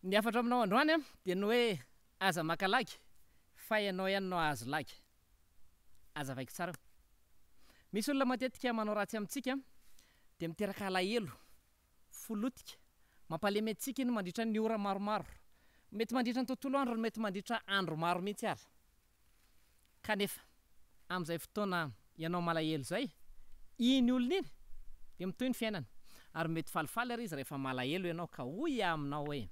Ny afatra aminao androany dia ny hoe aza maka lagy fa ianao ihany no azo lagy. Aza vaiko tsara. Misy olona matetika manao ratsy amintsika dia miteraka alahelo, folotika, mampalemy antsika iny mandritra ny ora maromaro. Mety mandritra ny tontolo andro, mety mandritra andro maro mihitsy ary. Kanefa amin'izay fotoana ianao malahelo zay, iny olona iny dia mitohy ny fiainana. Ary mety falifaly ary izy rehefa malahelo ianao ka hoy aminao hoe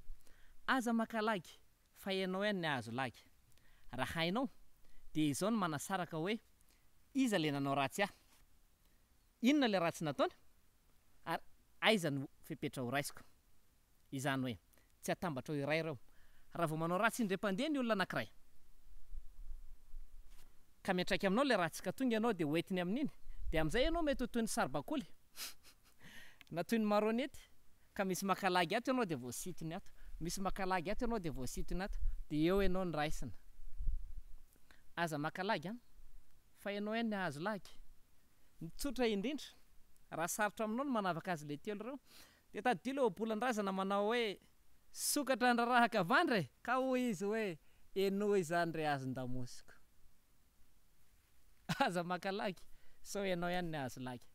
aza maka lagy fa ianao ihany ny azo lagy. Raha hainao dia izao no manasaraka hoe iza le nanao ratsy ahy, inona le ratsy nataony, ary aiza no fepetra ho raisiko. Izany hoe tsy atambatra ho iray ireo. Raha vao manao ratsy indray-pandeha ny olona anankiray ka miantraika aminao le ratsy ka tonga ianao dia hoentiny amin'iny, dia amin'izay ianao mety ho toy ny saribakoly na toy ny marionety, ka misy maka lagy ato ianao dia voasitony ato, misy maka lagy ato ianao dia voasitony ato, dia eo ianao ny raisina. Aza maka lagy fa ianao ihany ny azo lagy. Mitsotra indrindra, raha sarotra aminao no manavaka azy le telo ireo, dia tadidilo ilay ohabolan-drazana manao hoe sokatra andrarahaka avandre, ka hoy izy hoe eno izany re azon-damosiko. Aza maka lagy sao ianao ihany ny azo lagy.